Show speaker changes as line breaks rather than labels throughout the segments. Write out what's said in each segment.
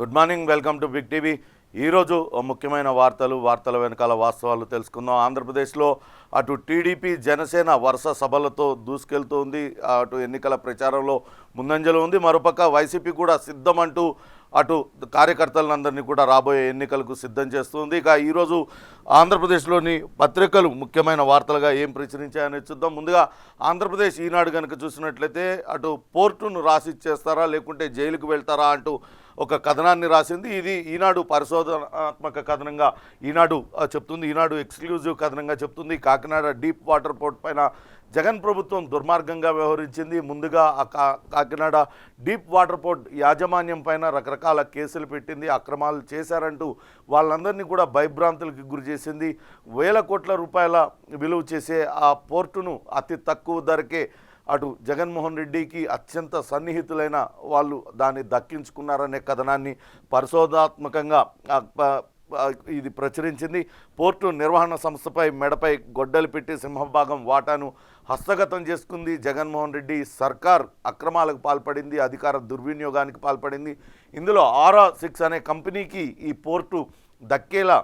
Good morning, welcome to big TV. ఈరోజు ముఖ్యమైన వార్తల వెనకాల వాస్తవాలు తెలుసుకుందాం. ఆంధ్రప్రదేశ్లో అటు టీడీపీ జనసేన వరుస సభలతో దూసుకెళ్తుంది. అటు ఎన్నికల ప్రచారంలో ముందంజలో ఉంది. మరోపక్క వైసీపీ కూడా సిద్ధమంటూ అటు కార్యకర్తలందరినీ కూడా రాబోయే ఎన్నికలకు సిద్ధం చేస్తుంది. ఇక ఈరోజు ఆంధ్రప్రదేశ్లోని పత్రికలు ముఖ్యమైన వార్తలుగా ఏం ప్రచురించాయని చూద్దాం. ముందుగా ఆంధ్రప్రదేశ్ ఈనాడు కనుక చూసినట్లయితే అటు పోర్టును రాసిచ్చేస్తారా లేకుంటే జైలుకు వెళ్తారా అంటూ ఒక కథనాన్ని రాసింది. ఇది ఈనాడు పరిశోధనాత్మక కథనంగా ఈనాడు చెప్తుంది. ఈనాడు ఎక్స్క్లూజివ్ కథనంగా చెప్తుంది. కాకినాడ డీప్ వాటర్ పోర్ట్ పైన జగన్ ప్రభుత్వం దుర్మార్గంగా వ్యవహరించింది. ముందుగా కాకినాడ డీప్ వాటర్ పోర్ట్ యాజమాన్యం పైన రకరకాల కేసులు పెట్టింది. అక్రమాలు చేశారంటూ వాళ్ళందరినీ కూడా భయభ్రాంతులకు గురి చేసింది. వేల కోట్ల రూపాయల విలువ చేసే ఆ పోర్టును అతి తక్కువ ధరకే అటు జగన్మోహన్ రెడ్డికి అత్యంత సన్నిహితులైన వాళ్ళు దాన్ని దక్కించుకున్నారనే కథనాన్ని పరిశోధనాత్మకంగా ఇది ప్రచురించింది. పోర్టు నిర్వహణ సంస్థపై మెడపై గొడ్డలు పెట్టి సింహభాగం వాటాను హస్తగతం చేసుకుంది. జగన్మోహన్ రెడ్డి సర్కార్ అక్రమాలకు పాల్పడింది, అధికార దుర్వినియోగానికి పాల్పడింది. ఇందులో ఆరా6 అనే కంపెనీకి ఈ పోర్టు దక్కేలా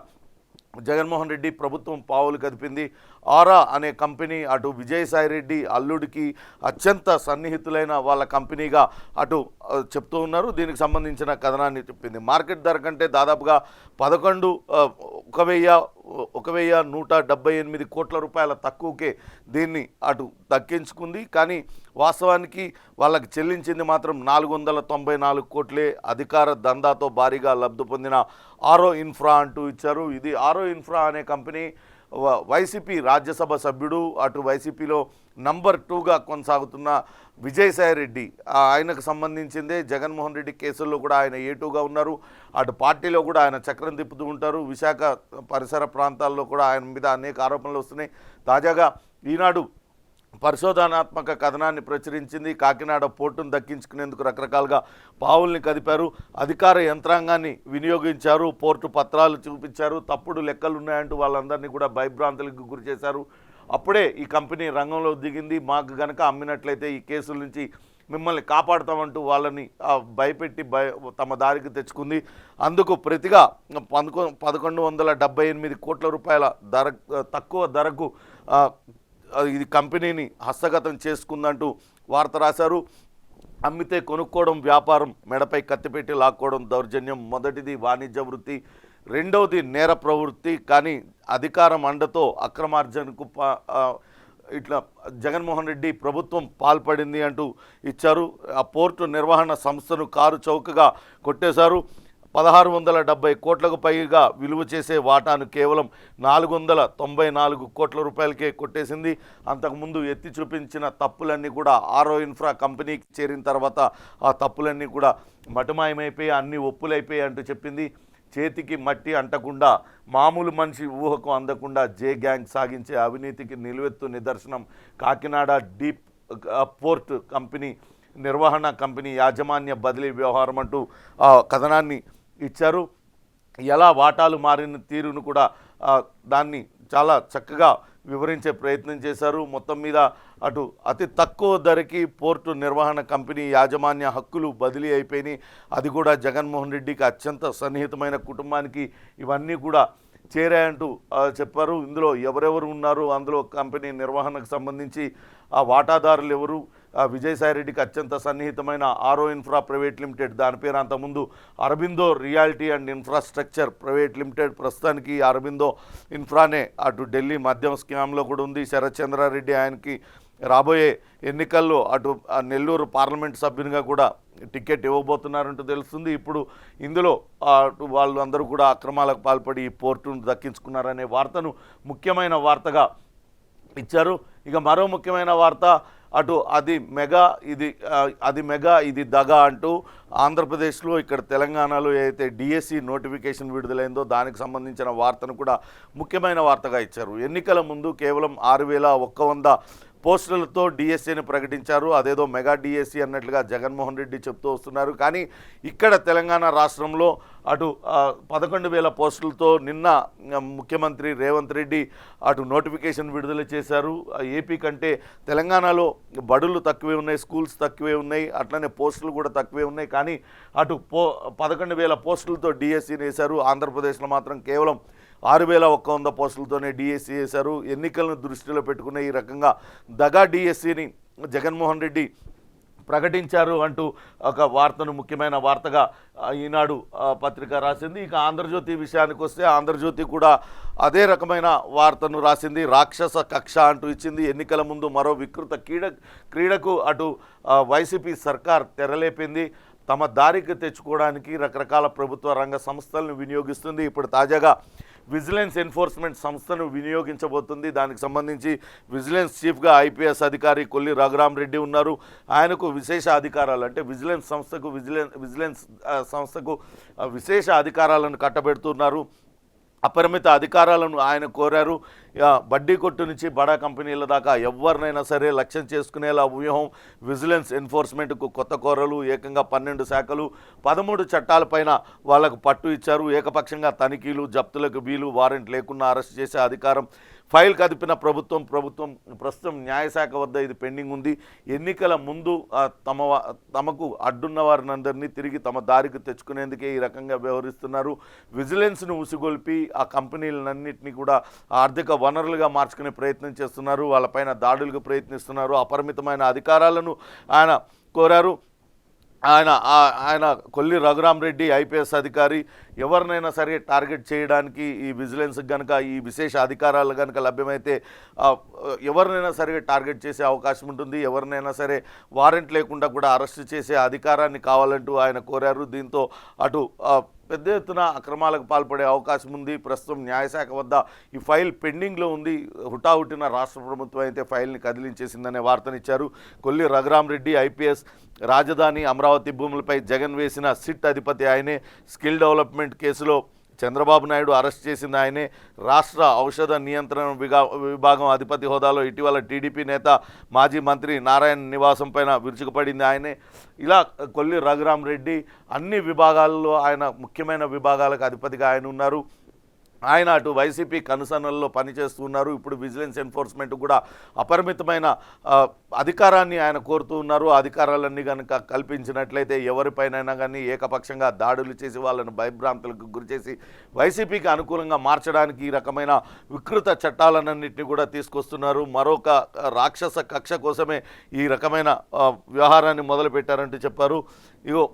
జగన్మోహన్ రెడ్డి ప్రభుత్వం పావులు కదిపింది. ఆరా అనే కంపెనీ అటు విజయసాయిరెడ్డి అల్లుడికి అత్యంత సన్నిహితులైన వాళ్ళ కంపెనీగా అటు చెప్తూ ఉన్నారు. దీనికి సంబంధించిన కథనాన్ని చెప్పింది. మార్కెట్ ధర కంటే దాదాపుగా 11,178 కోట్ల రూపాయల తక్కువకే దీన్ని అటు దక్కించుకుంది. కానీ వాస్తవానికి వాళ్ళకి చెల్లించింది మాత్రం 494 కోట్లే. అధికార దందాతో భారీగా లబ్ధి పొందిన ఆరో ఇన్ఫ్రా అంటూ ఇచ్చారు. ఇది ఆరో ఇన్ఫ్రా అనే కంపెనీ వైసీపీ రాజ్యసభ సభ్యుడు, అటు వైసీపీలో నంబర్ 2గా కొనసాగుతున్న విజయసాయిరెడ్డి ఆయనకు సంబంధించిందే. జగన్మోహన్ రెడ్డి కేసుల్లో కూడా ఆయన A2గా ఉన్నారు. అటు పార్టీలో కూడా ఆయన చక్రం తిప్పుతూ ఉంటారు. విశాఖ పరిసర ప్రాంతాల్లో కూడా ఆయన మీద అనేక ఆరోపణలు వస్తున్నాయి. తాజాగా ఈనాడు పరిశోధనాత్మక కథనాన్ని ప్రచురించింది. కాకినాడ పోర్టును దక్కించుకునేందుకు రకరకాలుగా పావుల్ని కదిపారు. అధికార యంత్రాంగాన్ని వినియోగించారు. పోర్టు పత్రాలు చూపించారు. తప్పుడు లెక్కలు ఉన్నాయంటూ వాళ్ళందరినీ కూడా భయభ్రాంతులకు గురి చేశారు. అప్పుడే ఈ కంపెనీ రంగంలో దిగింది. మాకు గనక అమ్మినట్లయితే ఈ కేసుల నుంచి మిమ్మల్ని కాపాడుతామంటూ వాళ్ళని భయపెట్టి తమ దారికి తెచ్చుకుంది. అందుకు ప్రతిగా 1178 కోట్ల రూపాయల తక్కువ ధరకు ఇది కంపెనీని హస్తగతం చేసుకుందంటూ వార్త రాశారు. అమ్మితే కొనుక్కోవడం వ్యాపారం, మెడపై కత్తిపెట్టి లాక్కోవడం దౌర్జన్యం. మొదటిది వాణిజ్య వృత్తి, రెండవది నేర ప్రవృత్తి. కానీ అధికారం అండతో అక్రమార్జనకు ఇట్లా జగన్మోహన్ రెడ్డి ప్రభుత్వం పాల్పడింది అంటూ ఇచ్చారు. ఆ పోర్టు నిర్వహణ సంస్థను కారు చౌకగా కొట్టేశారు. 1670 కోట్లకు పైగా విలువ చేసే వాటాను కేవలం 494 కోట్ల రూపాయలకే కొట్టేసింది. అంతకుముందు ఎత్తి చూపించిన తప్పులన్నీ కూడా ఆరో ఇన్ఫ్రా కంపెనీకి చేరిన తర్వాత ఆ తప్పులన్నీ కూడా మటుమాయమైపోయి అన్ని ఒప్పులైపోయాయి అంటూ చెప్పింది. చేతికి మట్టి అంటకుండా, మామూలు మనిషి ఊహకు అందకుండా జే గ్యాంగ్ సాగించే అవినీతికి నిలువెత్తు నిదర్శనం కాకినాడ డీప్ పోర్ట్ కంపెనీ నిర్వహణ కంపెనీ యాజమాన్య బదిలీ వ్యవహారం అంటూ కథనాన్ని ఇచ్చారు. ఎలా వాటాలు మారిన తీరును కూడా దాన్ని చాలా చక్కగా వివరించే ప్రయత్నం చేశారు. మొత్తం మీద అటు అతి తక్కువ ధరకి పోర్టు నిర్వహణ కంపెనీ యాజమాన్య హక్కులు బదిలీ అయిపోయినాయి. అది కూడా జగన్మోహన్ రెడ్డికి అత్యంత సన్నిహితమైన కుటుంబానికి ఇవన్నీ కూడా చేరాయంటూ చెప్పారు. ఇందులో ఎవరెవరు ఉన్నారు, అందులో కంపెనీ నిర్వహణకు సంబంధించి ఆ వాటాదారులు ఎవరు, విజయసాయిరెడ్డికి అత్యంత సన్నిహితమైన ఆరో ఇన్ఫ్రా ప్రైవేట్ లిమిటెడ్, దాని పేరు అంతకుముందు Aurobindo reality and infrastructure private limited, ప్రస్తుతానికి అరబిందో ఇన్ఫ్రానే అటు ఢిల్లీ మద్యం స్కామ్లో కూడా ఉంది. శరత్ చంద్రారెడ్డి ఆయనకి రాబోయే ఎన్నికల్లో అటు నెల్లూరు పార్లమెంట్ సభ్యునిగా కూడా టికెట్ ఇవ్వబోతున్నారంటూ తెలుస్తుంది. ఇప్పుడు ఇందులో వాళ్ళు అందరూ కూడా అక్రమాలకు పాల్పడి ఈ పోర్టును దక్కించుకున్నారనే వార్తను ముఖ్యమైన వార్తగా ఇచ్చారు. ఇక మరో ముఖ్యమైన వార్త అటు అది మెగా ఇది దగా అంటూ ఆంధ్రప్రదేశ్లో ఇక్కడ తెలంగాణలో ఏదైతే డిఎస్సి నోటిఫికేషన్ విడుదలైందో దానికి సంబంధించిన వార్తను కూడా ముఖ్యమైన వార్తగా ఇచ్చారు. ఎన్నికల ముందు కేవలం 6,100 పోస్టులతో డిఎస్సీని ప్రకటించారు. అదేదో మెగా డిఎస్సీ అన్నట్లుగా జగన్మోహన్ రెడ్డి చెప్తూ వస్తున్నారు. కానీ ఇక్కడ తెలంగాణ రాష్ట్రంలో అటు 11,000 పోస్టులతో నిన్న ముఖ్యమంత్రి రేవంత్ రెడ్డి అటు నోటిఫికేషన్ విడుదల చేశారు. ఏపీ కంటే తెలంగాణలో బడులు తక్కువే ఉన్నాయి, స్కూల్స్ తక్కువే ఉన్నాయి, అట్లనే పోస్టులు కూడా తక్కువే ఉన్నాయి. కానీ అటు 11,000 పోస్టులతో డిఎస్సీని వేశారు. ఆంధ్రప్రదేశ్లో మాత్రం కేవలం 6,100 పోస్టులతోనే డిఎస్సీ వేశారు. ఎన్నికలను దృష్టిలో పెట్టుకునే ఈ రకంగా దగా డిఎస్సీని జగన్మోహన్ రెడ్డి ప్రకటించారు అంటూ ఒక వార్తను ముఖ్యమైన వార్తగా ఈనాడు పత్రిక రాసింది. ఇక ఆంధ్రజ్యోతి విషయానికి వస్తే ఆంధ్రజ్యోతి కూడా అదే రకమైన వార్తను రాసింది. రాక్షస కక్ష అంటూ ఇచ్చింది. ఎన్నికల ముందు మరో వికృత క్రీడకు అటు వైసీపీ సర్కార్ తెరలేపింది. తమ దారికి తెచ్చుకోవడానికి రకరకాల ప్రభుత్వ రంగ సంస్థలను వినియోగిస్తుంది. ఇప్పుడు తాజాగా విజిలెన్స్ ఎన్ఫోర్స్మెంట్ సంస్థను వినియోగించబోతుంది. దానికి సంబంధించి విజిలెన్స్ చీఫ్గా ఐపీఎస్ అధికారి కొల్లి రఘురామ్ రెడ్డి ఉన్నారు. ఆయనకు విశేష అధికారాలు అంటే విజిలెన్స్ సంస్థకు విశేష అధికారాలను కట్టబెడుతున్నారు. అపరిమిత అధికారాలను ఆయన కోరారు. బడ్డీ కొట్టు నుంచి బడా కంపెనీల దాకా ఎవరినైనా సరే లక్ష్యం చేసుకునేలా వ్యూహం. విజిలెన్స్ ఎన్ఫోర్స్మెంట్కు కొత్త కోరలు. ఏకంగా 12 శాఖలు 13 చట్టాలపైన వాళ్లకు పట్టు ఇచ్చారు. ఏకపక్షంగా తనిఖీలు, జప్తులకు వీలు, వారెంట్ లేకుండా అరెస్ట్ చేసే అధికారం. ఫైల్ కదిపిన ప్రభుత్వం ప్రస్తుతం న్యాయశాఖ వద్ద ఇది పెండింగ్ ఉంది. ఎన్నికల ముందు తమకు అడ్డున్న వారినందరినీ తిరిగి తమ దారికి తెచ్చుకునేందుకే ఈ రకంగా వ్యవహరిస్తున్నారు. విజిలెన్స్ను ఉసిగొల్పి ఆ కంపెనీలన్నింటినీ కూడా ఆర్థిక వనరులుగా మార్చుకునే ప్రయత్నం చేస్తున్నారు. వాళ్ళపైన దాడులకు ప్రయత్నిస్తున్నారు. అపరిమితమైన అధికారాలను ఆయన కోరారు. ఆయన కొల్లి రఘురామ్ రెడ్డి ఐపీఎస్ అధికారి ఎవరినైనా సరే టార్గెట్ చేయడానికి ఈ విజిలెన్స్ కనుక ఈ విశేష అధికారాలు కనుక లభ్యమైతే ఎవరినైనా సరే టార్గెట్ చేసే అవకాశం ఉంటుంది. ఎవరినైనా సరే వారెంట్ లేకుండా కూడా అరెస్ట్ చేసే అధికారాన్ని కావాలంటూ ఆయన కోరారు. దీంతో అటు పెద్ద ఎత్తున అక్రమాలకు పాల్పడే అవకాశం ఉంది. ప్రస్తుతం న్యాయశాఖ వద్ద ఈ ఫైల్ పెండింగ్లో ఉంది. హుటాహుటిన రాష్ట్ర ప్రభుత్వం అయితే ఫైల్ని కదిలించేసిందనే వార్తనిచ్చారు. కొల్లి రఘురామ్ రెడ్డి ఐపీఎస్. రాజధాని అమరావతి భూములపై జగన్ వేసిన సిట్ అధిపతి ఆయనే. స్కిల్ డెవలప్మెంట్ కేసులో చంద్రబాబు నాయుడు అరెస్ట్ చేసింది ఆయనే. రాష్ట్ర ఔషధ నియంత్రణ విభాగం అధిపతి హోదాలో ఇటీవల టీడీపీ నేత మాజీ మంత్రి నారాయణ నివాసం పైన విరుచుకుపడింది ఆయనే. ఇలా కొల్లి రఘురామ్ రెడ్డి అన్ని విభాగాల్లో ఆయన ముఖ్యమైన విభాగాలకు అధిపతిగా ఆయన ఉన్నారు. ఆయన అటు వైసీపీ కనుసన్నల్లో పనిచేస్తూ ఉన్నారు. ఇప్పుడు విజిలెన్స్ ఎన్ఫోర్స్మెంట్ కూడా అపరిమితమైన అధికారాన్ని ఆయన కోరుతూ ఉన్నారు. అధికారాలన్నీ కనుక కల్పించినట్లయితే ఎవరిపైనైనా కానీ ఏకపక్షంగా దాడులు చేసి వాళ్ళను భయభ్రాంతులకు గురిచేసి వైసీపీకి అనుకూలంగా మార్చడానికి ఈ రకమైన వికృత చట్టాలన్నింటినీ కూడా తీసుకొస్తున్నారు. మరొక రాక్షస కక్ష కోసమే ఈ రకమైన వ్యవహారాన్ని మొదలుపెట్టారంటూ చెప్పారు. ఇగో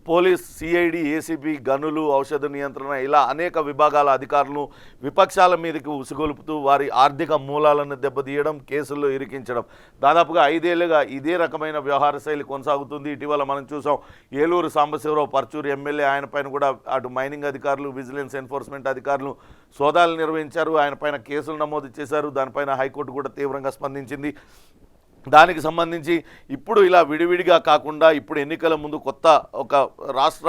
పోలీస్, సిఐడి, ఏసీబీ, గనులు, ఔషధ నియంత్రణ ఇలా అనేక విభాగాల అధికారులను విపక్షాల మీదకి ఉసిగొలుపుతూ వారి ఆర్థిక మూలాలను దెబ్బతీయడం, కేసుల్లో ఇరికించడం. దాదాపుగా 5 ఏళ్లుగా ఇదే రకమైన వ్యవహార శైలి కొనసాగుతుంది. ఇటీవల మనం చూసాం ఏలూరు సాంబశివరావు పర్చూరు ఎమ్మెల్యే ఆయన పైన కూడా అటు మైనింగ్ అధికారులు, విజిలెన్స్ ఎన్ఫోర్స్మెంట్ అధికారులు సోదాలు నిర్వహించారు. ఆయన పైన కేసులు నమోదు చేశారు. దానిపైన హైకోర్టు కూడా తీవ్రంగా స్పందించింది. దానికి సంబంధించి ఇప్పుడు ఇలా విడివిడిగా కాకుండా ఇప్పుడు ఎన్నికల ముందు కొత్త ఒక రాష్ట్ర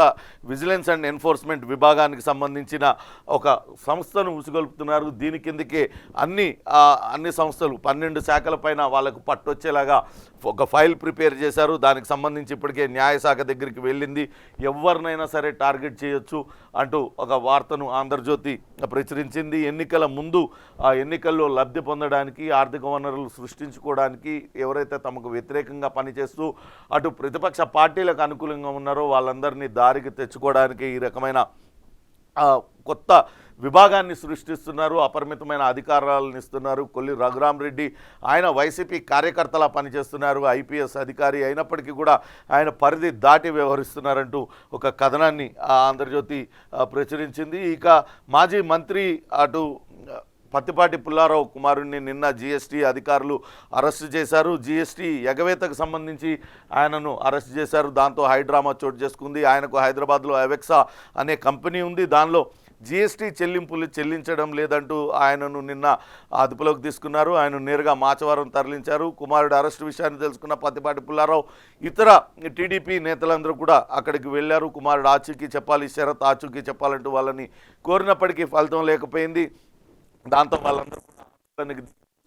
విజిలెన్స్ అండ్ ఎన్ఫోర్స్మెంట్ విభాగానికి సంబంధించిన ఒక సంస్థను ఉసిగొల్పుతున్నారు. దీని కిందకే అన్ని సంస్థలు 12 శాఖల పైన వాళ్ళకు పట్టొచ్చేలాగా ఒక ఫైల్ ప్రిపేర్ చేశారు. దానికి సంబంధించి ఇప్పటికే న్యాయశాఖ దగ్గరికి వెళ్ళింది. ఎవరినైనా సరే టార్గెట్ చేయొచ్చు అంటూ ఒక వార్తను ఆంధ్రజ్యోతి ప్రచురించింది. ఎన్నికల ముందు ఆ ఎన్నికల్లో లబ్ధి పొందడానికి, ఆర్థిక వనరులు సృష్టించుకోవడానికి ఎవరైతే తమకు వ్యతిరేకంగా పనిచేస్తూ అటు ప్రతిపక్ష పార్టీలకు అనుకూలంగా ఉన్నారో వాళ్ళందరినీ దారికి తెచ్చుకోవడానికి ఈ రకమైన కొత్త విభాగాన్ని సృష్టిస్తున్నారు. అపరిమితమైన అధికారాలను ఇస్తున్నారు. కొల్లి రఘురామ్ రెడ్డి ఆయన వైసీపీ కార్యకర్తలా పనిచేస్తున్నారు. ఐపీఎస్ అధికారి అయినప్పటికీ కూడా ఆయన పరిధి దాటి వ్యవహరిస్తున్నారంటూ ఒక కథనాన్ని ఆంధ్రజ్యోతి ప్రచురించింది. ఇక మాజీ మంత్రి అటు పత్తిపాటి పుల్లారావు కుమారుడిని నిన్న జీఎస్టీ అధికారులు అరెస్టు చేశారు. జీఎస్టీ ఎగవేతకు సంబంధించి ఆయనను అరెస్ట్ చేశారు. దాంతో హైడ్రామా చోటు చేసుకుంది. ఆయనకు హైదరాబాద్లో అవెక్సా అనే కంపెనీ ఉంది. దానిలో జీఎస్టీ చెల్లింపులు చెల్లించడం లేదంటూ ఆయనను నిన్న అదుపులోకి తీసుకున్నారు. ఆయన నేరుగా మాచవరం తరలించారు. కుమారుడు అరెస్టు విషయాన్ని తెలుసుకున్న పత్తిపాటి పుల్లారావు ఇతర టీడీపీ నేతలందరూ కూడా అక్కడికి వెళ్ళారు. కుమారుడు ఆచూకీ చెప్పాలి, శరత్ ఆచూకీ చెప్పాలంటూ వాళ్ళని కోరినప్పటికీ ఫలితం లేకపోయింది. దాంతో వాళ్ళందరూ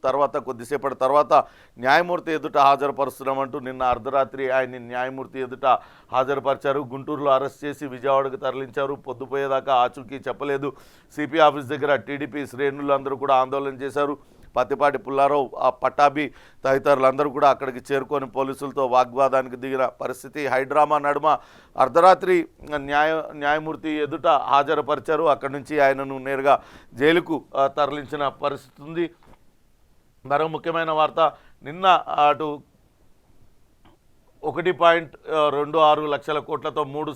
తర్వాత కొద్దిసేపటి తర్వాత న్యాయమూర్తి ఎదుట హాజరుపరుస్తున్నామంటూ నిన్న అర్ధరాత్రి ఆయన్ని న్యాయమూర్తి ఎదుట హాజరుపరిచారు. గుంటూరులో అరెస్ట్ చేసి విజయవాడకు తరలించారు. పొద్దుపోయేదాకా ఆచూకీ చెప్పలేదు. సిపి ఆఫీస్ దగ్గర టీడీపీ శ్రేణులు అందరూ కూడా ఆందోళన చేశారు. పత్తిపాటి పుల్లారావు, పట్టాభి తదితరులందరూ కూడా అక్కడికి చేరుకొని పోలీసులతో వాగ్వాదానికి దిగిన పరిస్థితి. హైడ్రామా నడుమ అర్ధరాత్రి న్యాయమూర్తి ఎదుట హాజరుపరిచారు. అక్కడి నుంచి ఆయనను నేరుగా జైలుకు తరలించిన పరిస్థితి ఉంది. మరో ముఖ్యమైన వార్త, నిన్న అటు 1.26 లక్షల కోట్లతో 3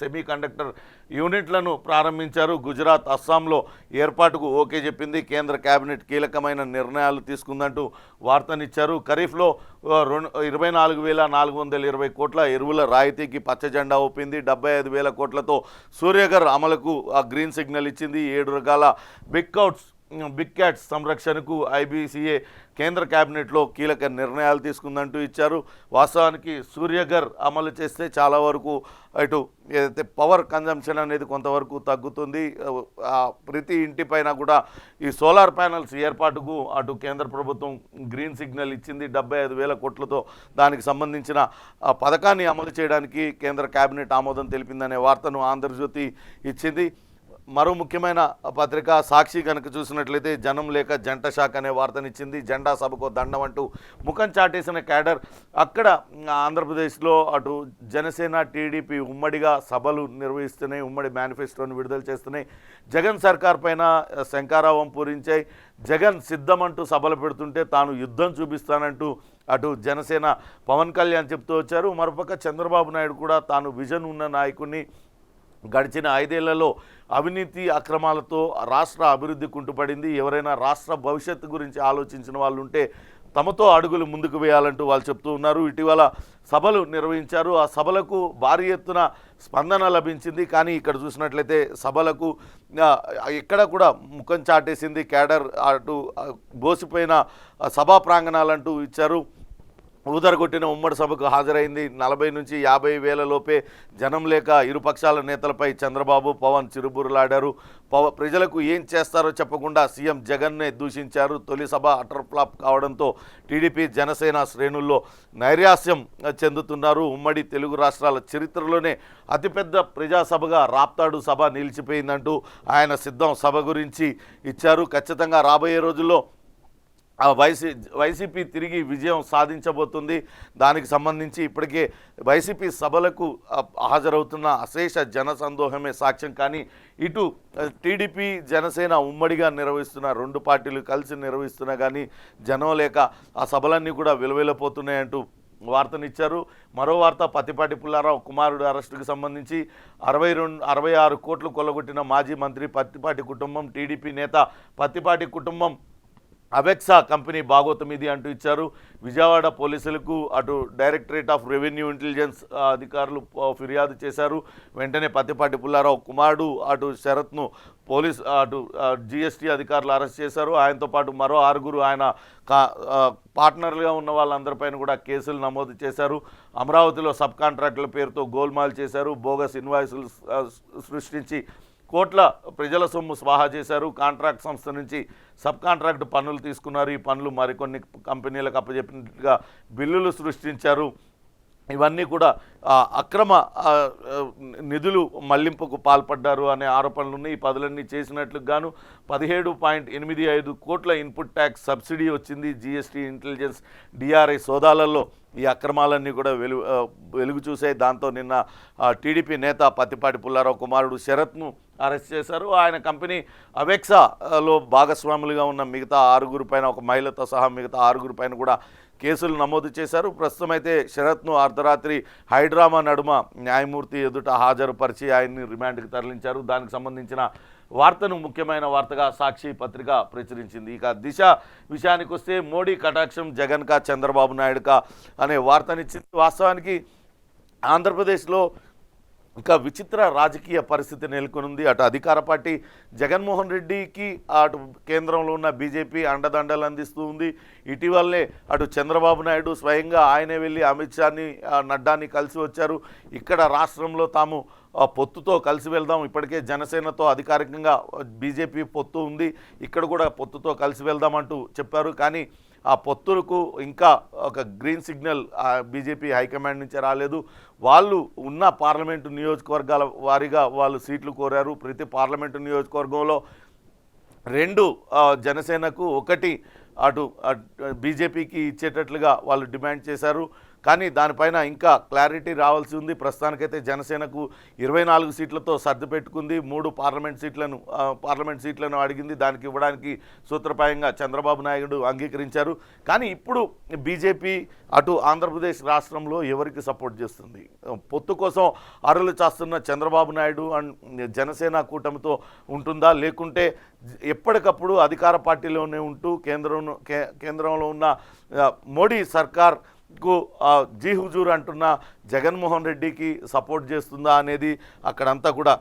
సెమీ కండక్టర్ యూనిట్లను ప్రారంభించారు. గుజరాత్, అస్సాంలో ఏర్పాటుకు ఓకే చెప్పింది. కేంద్ర కేబినెట్ కీలకమైన నిర్ణయాలు తీసుకుందంటూ వార్తనిచ్చారు. ఖరీఫ్లో 24,420 కోట్ల ఎరువుల రాయితీకి పచ్చజెండా ఊపింది. 75,000 కోట్లతో సూర్యఘర్ అమలుకు గ్రీన్ సిగ్నల్ ఇచ్చింది. 7 రకాల బిగ్ క్యాట్స్ సంరక్షణకు ఐబీసీఏ కేంద్ర కేబినెట్లో కీలక నిర్ణయాలు తీసుకుందంటూ ఇచ్చారు. వాస్తవానికి సూర్యఘర్ అమలు చేస్తే చాలా వరకు ఇటు ఏదైతే పవర్ కన్జంప్షన్ అనేది కొంతవరకు తగ్గుతుంది. ప్రతి ఇంటిపైన కూడా ఈ సోలార్ ప్యానెల్స్ ఏర్పాటుకు అటు కేంద్ర ప్రభుత్వం గ్రీన్ సిగ్నల్ ఇచ్చింది. 75,000 కోట్లతో దానికి సంబంధించిన పథకాన్ని అమలు చేయడానికి కేంద్ర కేబినెట్ ఆమోదం తెలిపిందనే వార్తను ఆంధ్రజ్యోతి ఇచ్చింది. మరో ముఖ్యమైన పత్రిక సాక్షి కనుక చూసినట్లయితే జనం లేక జంట షాక్ అనే వార్తనిచ్చింది. జెండా సభకో దండం అంటూ ముఖం చాటేసిన క్యాడర్. అక్కడ ఆంధ్రప్రదేశ్లో అటు జనసేన, టీడీపీ ఉమ్మడిగా సభలు నిర్వహిస్తున్నాయి, ఉమ్మడి మేనిఫెస్టోను విడుదల చేస్తున్నాయి. జగన్ సర్కార్ పైన శంకారావం పూరించాయి. జగన్ సిద్ధమంటూ సభలు పెడుతుంటే తాను యుద్ధం చూపిస్తానంటూ అటు జనసేన పవన్ కళ్యాణ్ చెప్తూ వచ్చారు. మరోపక్క చంద్రబాబు నాయుడు కూడా తాను విజన్ ఉన్న నాయకుడిని, గడిచిన 5 ఏళ్లలో అవినీతి అక్రమాలతో రాష్ట్ర అభివృద్ధి కుంటుపడింది, ఎవరైనా రాష్ట్ర భవిష్యత్తు గురించి ఆలోచించిన వాళ్ళు ఉంటే తమతో అడుగులు ముందుకు వేయాలంటూ వాళ్ళు చెప్తూ ఉన్నారు. ఇటీవల సభలు నిర్వహించారు. ఆ సభలకు భారీ ఎత్తున స్పందన లభించింది. కానీ ఇక్కడ చూసినట్లయితే సభలకు ఎక్కడ కూడా ముఖం చాటేసింది క్యాడర్. అటు బోసిపోయిన సభా ప్రాంగణాలంటూ ఇచ్చారు. ఊదరగొట్టిన ఉమ్మడి సభకు హాజరైంది. 40 నుంచి 50 వేల లోపే. జనం లేక ఇరుపక్షాల నేతలపై చంద్రబాబు, పవన్ చిరుబురులాడారు. ప్రజలకు ఏం చేస్తారో చెప్పకుండా సీఎం జగన్నే దూషించారు. తొలి సభ అటర్ ఫ్లాప్ కావడంతో టీడీపీ, జనసేన శ్రేణుల్లో నైరాస్యం చెందుతున్నారు. ఉమ్మడి తెలుగు రాష్ట్రాల చరిత్రలోనే అతిపెద్ద ప్రజాసభగా రాప్తాడు సభ నిలిచిపోయిందంటూ ఆయన సిద్ధం సభ గురించి ఇచ్చారు. ఖచ్చితంగా రాబోయే రోజుల్లో వైసీపీ తిరిగి విజయం సాధించబోతుంది. దానికి సంబంధించి ఇప్పటికే వైసీపీ సభలకు హాజరవుతున్న అశేష జనసందోహమే సాక్ష్యం. కానీ ఇటు టీడీపీ, జనసేన ఉమ్మడిగా నిర్వహిస్తున్న 2 పార్టీలు కలిసి నిర్వహిస్తున్నా కానీ జనం లేక ఆ సభలన్నీ కూడా విలువెళ్ళిపోతున్నాయంటూ వార్తనిచ్చారు. మరో వార్త, పత్తిపాటి పుల్లారావు కుమారుడు అరెస్టుకు సంబంధించి 66 కోట్లు కొల్లగొట్టిన మాజీ మంత్రి పత్తిపాటి కుటుంబం, టీడీపీ నేత పత్తిపాటి కుటుంబం అవెక్సా కంపెనీ భాగోతం ఇది అంటూ ఇచ్చారు. విజయవాడ పోలీసులకు అటు డైరెక్టరేట్ ఆఫ్ రెవెన్యూ ఇంటెలిజెన్స్ అధికారులు ఫిర్యాదు చేశారు. వెంటనే పత్తిపాటి పుల్లారావు కుమారుడు అటు శరత్ను అటు జీఎస్టీ అధికారులు అరెస్ట్ చేశారు. ఆయనతో పాటు మరో 6 ఆయన పార్ట్నర్లుగా ఉన్న వాళ్ళందరిపైన కూడా కేసులు నమోదు చేశారు. అమరావతిలో సబ్ కాంట్రాక్టుల పేరుతో గోల్మాల్ చేశారు. బోగస్ ఇన్వాయిసులు సృష్టించి కోట్ల ప్రజల సొమ్ము స్వాహా చేశారు. కాంట్రాక్ట్ సంస్థ నుంచి సబ్ కాంట్రాక్ట్ పన్నులు తీసుకున్నారు. ఈ పనులు మరికొన్ని కంపెనీలకు అప్పచెప్పినట్టుగా బిల్లులు సృష్టించారు. ఇవన్నీ కూడా అక్రమ నిధులు మళ్లింపుకు పాల్పడ్డారు అనే ఆరోపణలు ఉన్నాయి. ఈ పనులన్నీ చేసినట్లు గాను 17.85 కోట్ల ఇన్పుట్ ట్యాక్స్ సబ్సిడీ వచ్చింది. జీఎస్టీ, ఇంటెలిజెన్స్, డిఆర్ఐ సోదాలలో ఈ అక్రమాలన్నీ కూడా వెలుగు చూసాయి. దాంతో నిన్న టీడీపీ నేత పత్తిపాటి పుల్లారావు కుమారుడు శరత్ను అరెస్ట్ చేశారు. ఆయన కంపెనీ అవెక్సాలో భాగస్వాములుగా ఉన్న మిగతా 6 పైన, ఒక మహిళతో సహా మిగతా 6 పైన కూడా కేసులు నమోదు చేశారు. ప్రస్తుతం అయితే శరత్ను అర్ధరాత్రి హైడ్రామా నడుమ న్యాయమూర్తి ఎదుట హాజరుపరిచి ఆయన్ని రిమాండ్కి తరలించారు. దానికి సంబంధించిన వార్తను ముఖ్యమైన వార్తగా సాక్షి పత్రిక ప్రచురించింది. ఇక దిశ విషయానికి వస్తే, మోడీ కటాక్షం జగన్కా చంద్రబాబు నాయుడుకా అనే వార్తనిచ్చింది. వాస్తవానికి ఆంధ్రప్రదేశ్లో ఇంకా విచిత్ర రాజకీయ పరిస్థితి నెలకొనుంది. అటు అధికార పార్టీ జగన్మోహన్ రెడ్డికి, అటు కేంద్రంలో ఉన్న బీజేపీ అండదండలు అందిస్తూ ఉంది. ఇటీవలనే అటు చంద్రబాబు నాయుడు స్వయంగా ఆయనే వెళ్ళి అమిత్ షాని, నడ్డాని కలిసి వచ్చారు. ఇక్కడ రాష్ట్రంలో తాము పొత్తుతో కలిసి వెళ్దాం, ఇప్పటికే జనసేనతో అధికారికంగా బీజేపీ పొత్తు ఉంది, ఇక్కడ కూడా పొత్తుతో కలిసి వెళ్దామంటూ చెప్పారు. కానీ ఆ పొత్తులకు ఇంకా ఒక గ్రీన్ సిగ్నల్ బీజేపీ హైకమాండ్ నుంచి రాలేదు. వాళ్ళు ఉన్న పార్లమెంటు నియోజకవర్గాల వారీగా వాళ్ళు సీట్లు కోరారు. ప్రతి పార్లమెంటు నియోజకవర్గంలో 2 జనసేనకు, 1 అటు బీజేపీకి ఇచ్చేటట్లుగా వాళ్ళు డిమాండ్ చేశారు. కానీ దానిపైన ఇంకా క్లారిటీ రావాల్సి ఉంది. ప్రస్తుతానికైతే జనసేనకు 24 సీట్లతో సర్ది పెట్టుకుంది. 3 పార్లమెంట్ సీట్లను అడిగింది. దానికి ఇవ్వడానికి సూత్రప్రాయంగా చంద్రబాబు నాయుడు అంగీకరించారు. కానీ ఇప్పుడు బీజేపీ అటు ఆంధ్రప్రదేశ్ రాష్ట్రంలో ఎవరికి సపోర్ట్ చేస్తుంది? పొత్తు కోసం అరులు చాస్తున్న చంద్రబాబు నాయుడు అండ్ జనసేన కూటమితో ఉంటుందా, లేకుంటే ఎప్పటికప్పుడు అధికార పార్టీలోనే ఉంటూ కేంద్రంలో ఉన్న మోడీ సర్కార్ జీ హుజూర్ అంటున్న జగన్మోహన్ రెడ్డికి సపోర్ట్ చేస్తుందా అనేది అక్కడంతా కూడా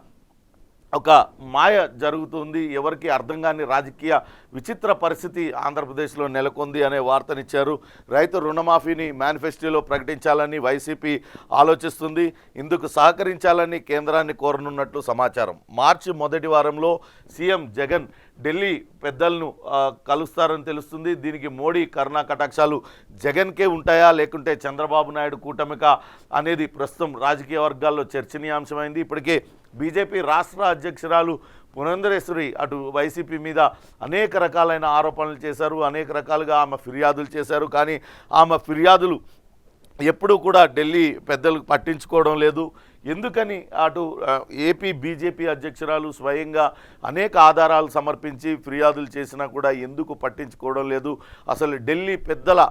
ఒక మాయ జరుగుతుంది. ఎవరికి అర్థం కాని రాజకీయ విచిత్ర పరిస్థితి ఆంధ్రప్రదేశ్లో నెలకొంది అనే వార్తనిచ్చారు. రైతు రుణమాఫీని మేనిఫెస్టోలో ప్రకటించాలని వైసీపీ ఆలోచిస్తుంది. ఇందుకు సహకరించాలని కేంద్రాన్ని కోరనున్నట్లు సమాచారం. మార్చి మొదటి వారంలో సీఎం జగన్ ఢిల్లీ పెద్దలను కలుస్తారని తెలుస్తుంది. దీనికి మోడీ కరుణా కటాక్షాలు జగన్కే ఉంటాయా, లేకుంటే చంద్రబాబు నాయుడు కూటమిక అనేది ప్రస్తుతం రాజకీయ వర్గాల్లో చర్చనీయాంశమైంది. ఇప్పటికే బీజేపీ రాష్ట్ర అధ్యక్షురాలు పురంధరేశ్వరి అటు వైసీపీ మీద అనేక రకాలైన ఆరోపణలు చేశారు, అనేక రకాలుగా ఆమె ఫిర్యాదులు చేశారు. కానీ ఆమె ఫిర్యాదులు ఎప్పుడూ కూడా ఢిల్లీ పెద్దలు పట్టించుకోవడం లేదు. ఎందుకని అటు ఏపీ బీజేపీ అధ్యక్షురాలు స్వయంగా అనేక ఆధారాలు సమర్పించి ఫిర్యాదులు చేసినా కూడా ఎందుకు పట్టించుకోవడం లేదు? అసలు ఢిల్లీ పెద్దల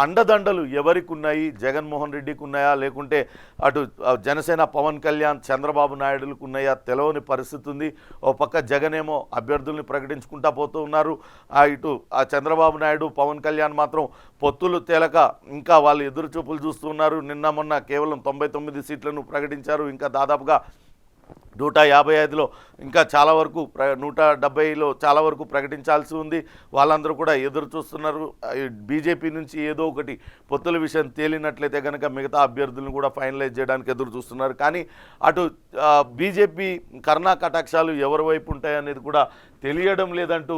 అండదండలు ఎవరికి ఉన్నాయి? జగన్మోహన్ రెడ్డికి ఉన్నాయా, లేకుంటే అటు జనసేన పవన్ కళ్యాణ్ చంద్రబాబు నాయుడులకు ఉన్నాయా? తెలవని పరిస్థితి ఉంది. ఓ పక్క జగన్ ఏమో అభ్యర్థుల్ని ప్రకటించుకుంటా పోతూ ఉన్నారు. ఇటు చంద్రబాబు నాయుడు పవన్ కళ్యాణ్ మాత్రం పొత్తులు తేలక ఇంకా వాళ్ళు ఎదురు చూపులు చూస్తున్నారు. నిన్న మొన్న కేవలం 99 సీట్లను ప్రకటించారు. ఇంకా దాదాపుగా 155లో ఇంకా చాలా వరకు 170లో చాలా వరకు ప్రకటించాల్సి ఉంది. వాళ్ళందరూ కూడా ఎదురు చూస్తున్నారు. బీజేపీ నుంచి ఏదో ఒకటి పొత్తుల విషయం తేలినట్లయితే కనుక మిగతా అభ్యర్థులను కూడా ఫైనలైజ్ చేయడానికి ఎదురు చూస్తున్నారు. కానీ అటు బీజేపీ కరుణా కటాక్షాలు ఎవరి వైపు ఉంటాయనేది కూడా తెలియడం లేదంటూ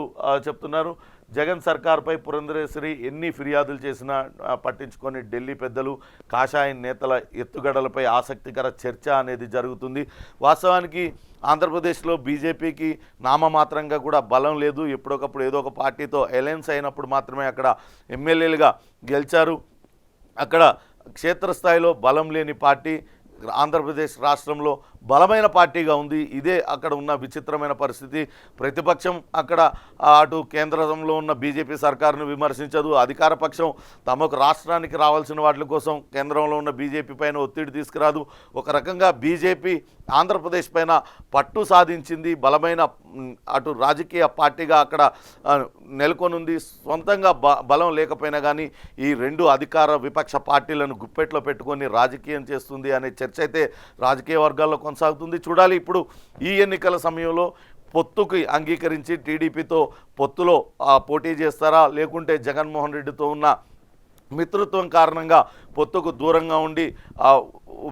చెప్తున్నారు. జగన్ సర్కార్పై పురంధరేశ్వరి ఎన్ని ఫిర్యాదులు చేసినా పట్టించుకొని ఢిల్లీ పెద్దలు కాషాయ నేతల ఎత్తుగడలపై ఆసక్తికర చర్చ అనేది జరుగుతుంది. వాస్తవానికి ఆంధ్రప్రదేశ్లో బీజేపీకి నామమాత్రంగా కూడా బలం లేదు. ఎప్పుడొకప్పుడు ఏదో ఒక పార్టీతో అలయన్స్ అయినప్పుడు మాత్రమే అక్కడ ఎమ్మెల్యేలుగా గెలిచారు. అక్కడ క్షేత్రస్థాయిలో బలం లేని పార్టీ ఆంధ్రప్రదేశ్ రాష్ట్రంలో బలమైన పార్టీగా ఉంది. ఇదే అక్కడ ఉన్న విచిత్రమైన పరిస్థితి. ప్రతిపక్షం అక్కడ అటు కేంద్రంలో ఉన్న బీజేపీ సర్కారును విమర్శించదు. అధికార పక్షం తమకు రాష్ట్రానికి రావాల్సిన వాటి కోసం కేంద్రంలో ఉన్న బీజేపీ పైన ఒత్తిడి తీసుకురాదు. ఒక రకంగా బీజేపీ ఆంధ్రప్రదేశ్ పైన పట్టు సాధించింది. బలమైన అటు రాజకీయ పార్టీగా అక్కడ నెలకొనుంది. సొంతంగా బలం లేకపోయినా కానీ ఈ 2 అధికార విపక్ష పార్టీలను గుప్పెట్లో పెట్టుకొని రాజకీయం చేస్తుంది అనే చర్చ అయితే రాజకీయ వర్గాల్లో కొనసాగుతుంది. చూడాలి ఇప్పుడు ఈ ఎన్నికల సమయంలో పొత్తుకి అంగీకరించి టీడీపీతో పొత్తులో పోటీ చేస్తారా, లేకుంటే జగన్మోహన్ రెడ్డితో ఉన్న మిత్రత్వం కారణంగా పొత్తుకు దూరంగా ఉండి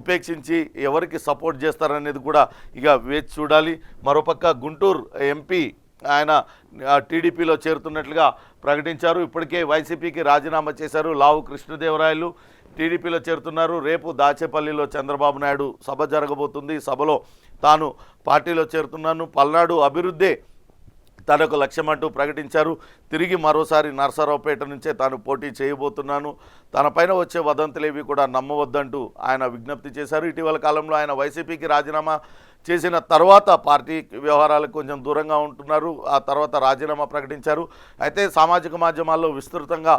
ఉపేక్షించి ఎవరికి సపోర్ట్ చేస్తారనేది కూడా ఇక వేచి చూడాలి. మరోపక్క గుంటూరు ఎంపీ ఆయన టీడీపీలో చేరుతున్నట్లుగా ప్రకటించారు. ఇప్పటికే వైసీపీకి రాజీనామా చేశారు. లావు కృష్ణదేవరాయలు టీడీపీలో చేరుతున్నారు. రేపు దాచేపల్లిలో చంద్రబాబు నాయుడు సభ జరగబోతుంది. సభలో తాను పార్టీలో చేరుతున్నాను, పల్నాడు అభివృద్ధే తనకు లక్ష్యమంటూ ప్రకటించారు. తిరిగి మరోసారి నరసరావుపేట నుంచే తాను పోటీ చేయబోతున్నాను, తనపైన వచ్చే వదంతులేవి కూడా నమ్మవద్దంటూ ఆయన విజ్ఞప్తి చేశారు. ఇటీవల కాలంలో ఆయన వైసీపీకి రాజీనామా చేసిన తర్వాత పార్టీ వ్యవహారాలకు కొంచెం దూరంగా ఉంటున్నారు. ఆ తర్వాత రాజీనామా ప్రకటించారు. అయితే సామాజిక మాధ్యమాల్లో విస్తృతంగా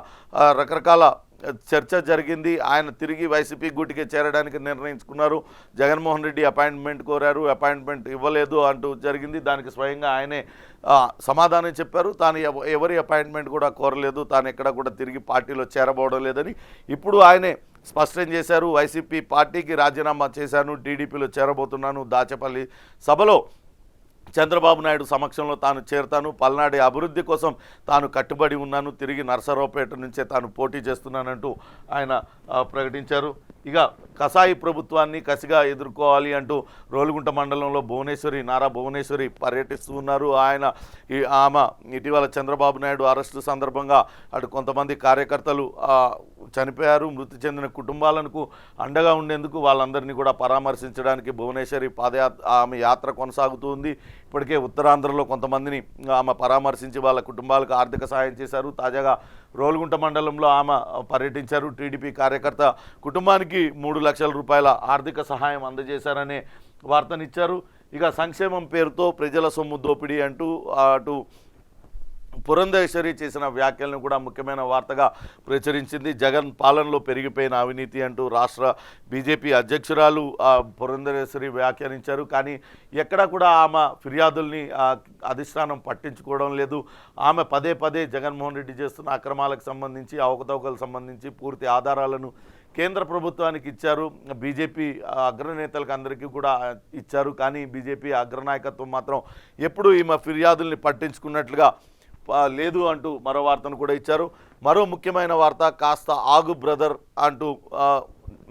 రకరకాల చర్చ జరిగింది. ఆయన తిరిగి వైసీపీ గూటికి చేరడానికి నిర్ణయించుకున్నారు. జగన్మోహన్ రెడ్డి అపాయింట్మెంట్ కోరారు, అపాయింట్మెంట్ ఇవ్వలేదు అంటూ జరిగింది. దానికి స్వయంగా ఆయనే సమాధానం చెప్పారు. తాను ఎవరి అపాయింట్మెంట్ కూడా కోరలేదు, తాను ఎక్కడ కూడా తిరిగి పార్టీలో చేరబోవడం లేదని. ఇప్పుడు ఆయనే స్పష్టం చేశారు. వైసీపీ పార్టీకి రాజీనామా చేశాను, టీడీపీలో చేరబోతున్నాను. దాచేపల్లి సభలో చంద్రబాబు నాయుడు సమక్షంలో తాను చేరతాను, పల్నాడు అభివృద్ధి కోసం తాను కట్టుబడి ఉన్నాను, తిరిగి నర్సరావుపేట నుంచే తాను పోటీ చేస్తున్నానంటూ ఆయన ప్రకటించారు. ఇక కసాయి ప్రభుత్వాన్ని కసిగా ఎదుర్కోవాలి అంటూ రోలుగుంట మండలంలో నారా భువనేశ్వరి పర్యటిస్తూ ఉన్నారు. ఆమె ఇటీవల చంద్రబాబు నాయుడు అరెస్టు సందర్భంగా అటు కొంతమంది కార్యకర్తలు చనిపోయారు. మృతి చెందిన కుటుంబాలకు అండగా ఉండేందుకు వాళ్ళందరినీ కూడా పరామర్శించడానికి భువనేశ్వరి ఆమె యాత్ర కొనసాగుతుంది. ఇప్పటికే ఉత్తరాంధ్రలో కొంతమందిని ఆమె పరామర్శించి వాళ్ళ కుటుంబాలకు ఆర్థిక సహాయం చేశారు. తాజాగా రోలుగుంట మండలంలో ఆమె పర్యటించారు. టీడీపీ కార్యకర్త కుటుంబానికి 3 లక్షల రూపాయల ఆర్థిక సహాయం అందజేశారనే వార్తనిచ్చారు. ఇక సంక్షేమం పేరుతో ప్రజల సొమ్ము దోపిడీ అంటూ అటు పురంధేశ్వరి చేసిన వ్యాఖ్యలను కూడా ముఖ్యమైన వార్తగా ప్రచురించింది. జగన్ పాలనలో పెరిగిపోయిన అవినీతి అంటూ రాష్ట్ర బీజేపీ అధ్యక్షురాలు పురంధేశ్వరి వ్యాఖ్యానించారు. కానీ ఎక్కడా కూడా ఆమె ఫిర్యాదుల్ని అధిష్టానం పట్టించుకోవడం లేదు. ఆమె పదే జగన్మోహన్ రెడ్డి చేస్తున్న అక్రమాలకు సంబంధించి, అవకతవకలకు సంబంధించి పూర్తి ఆధారాలను కేంద్ర ప్రభుత్వానికి ఇచ్చారు. బీజేపీ అగ్రనేతలకు అందరికీ కూడా ఇచ్చారు. కానీ బీజేపీ అగ్రనాయకత్వం మాత్రం ఎప్పుడూ ఈమె ఫిర్యాదుల్ని పట్టించుకున్నట్లుగా లేదు అంటూ మరో వార్తను కూడా ఇచ్చారు. మరో ముఖ్యమైన వార్త, కాస్త ఆగు బ్రదర్ అంటూ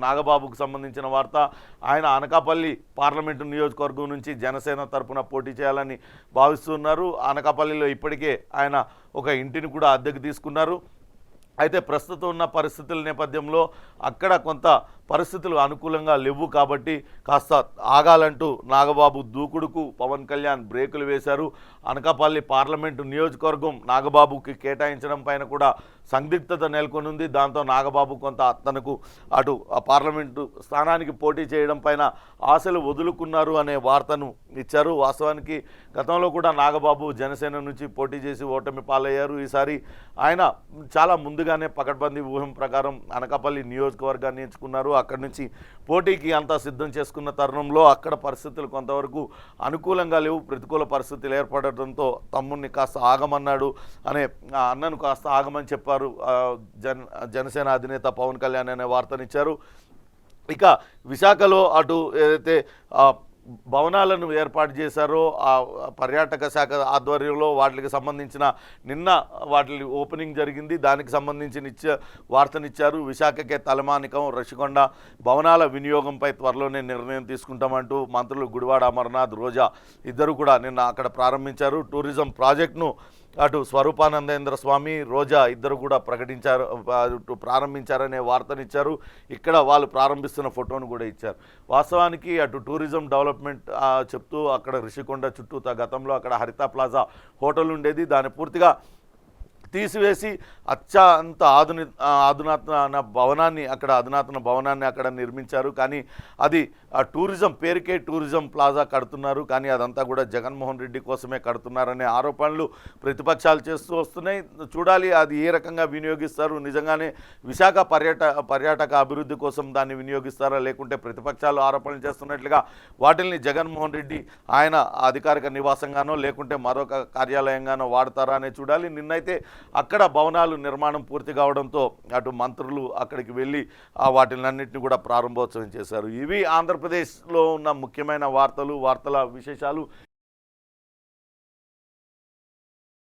నాగబాబుకు సంబంధించిన వార్త. ఆయన అనకాపల్లి పార్లమెంటు నియోజకవర్గం నుంచి జనసేన తరపున పోటీ చేయాలని భావిస్తున్నారు. అనకాపల్లిలో ఇప్పటికే ఆయన ఒక ఇంటిని కూడా అద్దెకు తీసుకున్నారు. అయితే ప్రస్తుతం ఉన్న పరిస్థితుల నేపథ్యంలో అక్కడ కొంత పరిస్థితులు అనుకూలంగా లేవు కాబట్టి కాస్త ఆగాలంటూ నాగబాబు దూకుడుకు పవన్ కళ్యాణ్ బ్రేకులు వేశారు. అనకాపల్లి పార్లమెంటు నియోజకవర్గం నాగబాబుకి కేటాయించడం పైన కూడా సందిగ్ధత నెలకొనుంది. దాంతో నాగబాబు కొంత తనకు అటు ఆ పార్లమెంటు స్థానానికి పోటీ చేయడం పైన ఆశలు వదులుకున్నారు అనే వార్తను ఇచ్చారు. వాస్తవానికి గతంలో కూడా నాగబాబు జనసేన నుంచి పోటీ చేసి ఓటమి పాలయ్యారు. ఈసారి ఆయన చాలా ముందుగానే పకడ్బందీ ఊహం ప్రకారం అనకాపల్లి నియోజకవర్గాన్ని ఎంచుకున్నారు. అక్కడి నుంచి పోటీకి అంతా సిద్ధం చేసుకున్న తరుణంలో అక్కడ పరిస్థితులు కొంతవరకు అనుకూలంగా లేవు. ప్రతికూల పరిస్థితులు ఏర్పడటంతో తమ్ముడిని కాస్త ఆగమన్నాడు అనే అన్నను కాస్త ఆగమని చెప్పారు జనసేన అధినేత పవన్ కళ్యాణ్ అనే వార్తనిచ్చారు. ఇక విశాఖలో అటు ఏదైతే భవనాలను ఏర్పాటు చేశారో ఆ పర్యాటక శాఖ ఆధ్వర్యంలో వాటికి సంబంధించిన నిన్న వాటి ఓపెనింగ్ జరిగింది. దానికి సంబంధించిన వార్తనిచ్చారు. విశాఖకే తలమానికం ఋషికొండ భవనాల వినియోగంపై త్వరలోనే నిర్ణయం తీసుకుంటామంటూ మంత్రులు గుడివాడ అమర్నాథ్, రోజా ఇద్దరు కూడా నిన్న అక్కడ ప్రారంభించారు. టూరిజం ప్రాజెక్టును అటు స్వరూపానందేంద్ర స్వామి, రోజా ఇద్దరు కూడా ప్రారంభించారనే వార్తనిచ్చారు. ఇక్కడ వాళ్ళు ప్రారంభిస్తున్న ఫోటోను కూడా ఇచ్చారు. వాస్తవానికి అటు టూరిజం డెవలప్మెంట్ చెప్తూ అక్కడ ఋషికొండ చుట్టూ గతంలో అక్కడ హరిత ప్లాజా హోటల్ ఉండేది. దాన్ని పూర్తిగా తీసివేసి అత్యంత అధునాతన భవనాన్ని అక్కడ నిర్మించారు. కానీ అది ఆ టూరిజం పేరుకే టూరిజం ప్లాజా కడుతున్నారు. కానీ అదంతా కూడా జగన్మోహన్ రెడ్డి కోసమే కడుతున్నారనే ఆరోపణలు ప్రతిపక్షాలు చేస్తూ వస్తున్నాయి. చూడాలి అది ఏ రకంగా వినియోగిస్తారు. నిజంగానే విశాఖ పర్యాటక అభివృద్ధి కోసం దాన్ని వినియోగిస్తారా, లేకుంటే ప్రతిపక్షాలు ఆరోపణలు చేస్తున్నట్లుగా వాటిల్ని జగన్మోహన్ రెడ్డి ఆయన అధికారిక నివాసంగానో లేకుంటే మరొక కార్యాలయంగానో వాడతారా అనే చూడాలి. నిన్నైతే అక్కడ భవనాలు నిర్మాణం పూర్తి కావడంతో అటు మంత్రులు అక్కడికి వెళ్ళి వాటిలన్నింటినీ కూడా ప్రారంభోత్సవం చేశారు. ఇవి ఆంధ్రప్రదేశ్లో ఉన్న ముఖ్యమైన వార్తల విశేషాలు.